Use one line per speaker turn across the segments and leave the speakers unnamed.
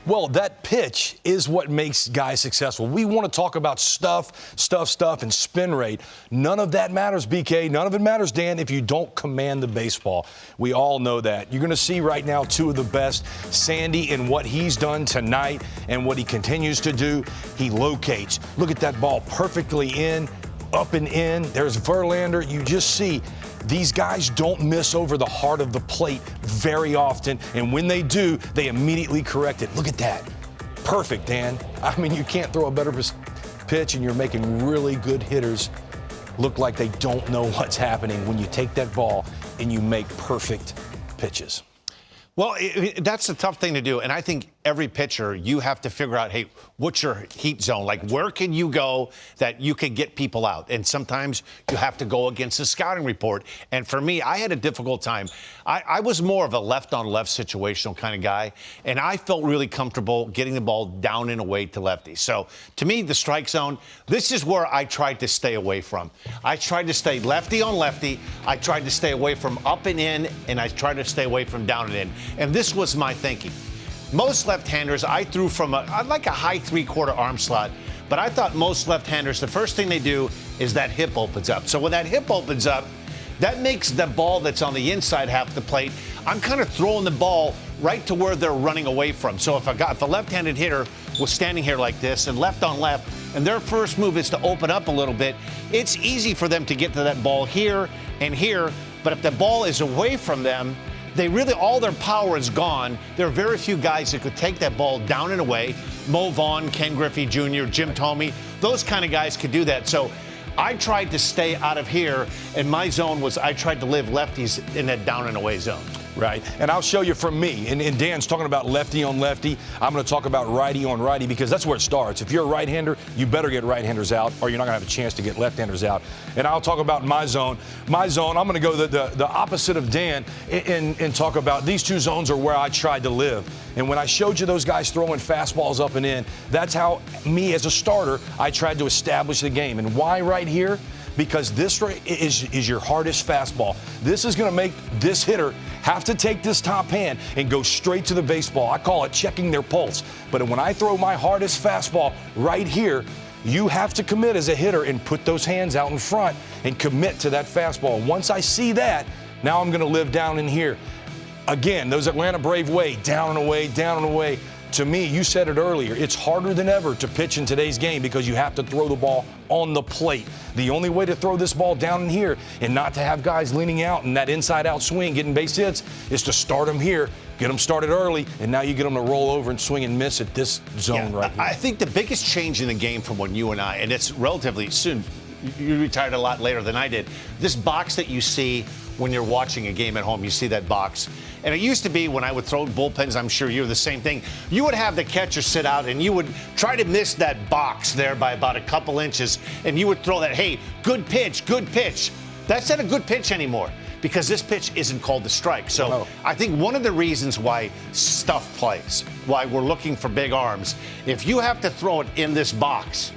Well, that pitch is what makes guys successful. We want to talk about stuff, and spin rate. None of that matters, BK. None of it matters, Dan, if you don't command the baseball. We all know that. You're going to see right now two of the best. Sandy and what he's done tonight and what he continues to do. He locates. Look at that ball perfectly in, up and in. There's Verlander. You just see these guys don't miss over the heart of the plate very often, and when they do, they immediately correct it. Look at that. Perfect, Dan. I mean, you can't throw a better pitch, and you're making really good hitters look like they don't know what's happening when you take that ball and you make perfect pitches.
Well, that's a tough thing to do, and I think every pitcher, you have to figure out, hey, what's your heat zone? Like, where can you go that you can get people out? And sometimes you have to go against the scouting report. And for me, I had a difficult time. I was more of a left-on-left situational kind of guy, and I felt really comfortable getting the ball down and away to lefties. So, to me, the strike zone, this is where I tried to stay away from. I tried to stay lefty on lefty. I tried to stay away from up and in, and I tried to stay away from down and in. And this was my thinking. Most left-handers, I threw from like a high three-quarter arm slot, but I thought most left-handers, the first thing they do is that hip opens up. So when that hip opens up, that makes the ball that's on the inside half the plate, I'm kind of throwing the ball right to where they're running away from. So if a left-handed hitter was standing here like this and left on left, and their first move is to open up a little bit, it's easy for them to get to that ball here and here, but if the ball is away from them, they really, all their power is gone. There are very few guys that could take that ball down and away. Mo Vaughn, Ken Griffey Jr., Jim Thome, those kind of guys could do that. So I tried to stay out of here, and my zone was I tried to live lefties in that down and away zone.
Right, and I'll show you from me, and Dan's talking about lefty on lefty. I'm going to talk about righty on righty because that's where it starts. If you're a right-hander, you better get right-handers out or you're not going to have a chance to get left-handers out. And I'll talk about my zone. My zone, I'm going to go the opposite of Dan and talk about these two zones are where I tried to live. And when I showed you those guys throwing fastballs up and in, that's how me as a starter, I tried to establish the game. And why right here? Because this is your hardest fastball. This is going to make this hitter have to take this top hand and go straight to the baseball. I call it checking their pulse. But when I throw my hardest fastball right here, you have to commit as a hitter and put those hands out in front and commit to that fastball. Once I see that, now I'm going to live down in here. Again, those Atlanta Brave way, down and away, down and away. To me, you said it earlier, it's harder than ever to pitch in today's game because you have to throw the ball on the plate. The only way to throw this ball down in here and not to have guys leaning out and that inside-out swing, getting base hits, is to start them here, get them started early, and now you get them to roll over and swing and miss at this zone right here.
I think the biggest change in the game from when you and I, and it's relatively soon, you retired a lot later than I did, this box that you see when you're watching a game at home, you see that box. And it used to be when I would throw bullpens, I'm sure you're the same thing, you would have the catcher sit out and you would try to miss that box there by about a couple inches, and you would throw that, hey, good pitch, good pitch. That's not a good pitch anymore because this pitch isn't called the strike. So I think one of the reasons why stuff plays, why we're looking for big arms, if you have to throw it in this box,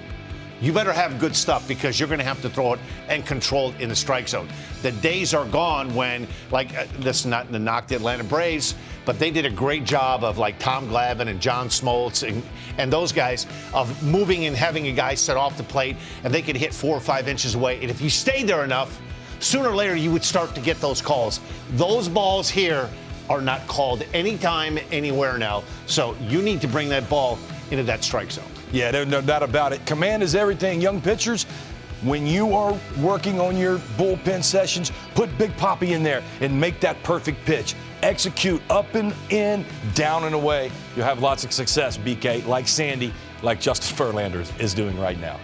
you better have good stuff because you're going to have to throw it and control it in the strike zone. The days are gone when, like, this is not the knock the Atlanta Braves, but they did a great job of, like, Tom Glavine and John Smoltz and those guys of moving and having a guy set off the plate and they could hit 4 or 5 inches away. And if you stayed there enough, sooner or later you would start to get those calls. Those balls here are not called anytime, anywhere now. So you need to bring that ball into that strike zone.
Yeah, there's no doubt about it. Command is everything. Young pitchers, when you are working on your bullpen sessions, put Big Papi in there and make that perfect pitch. Execute up and in, down and away. You'll have lots of success, BK, like Sandy, like Justus Verlander is doing right now.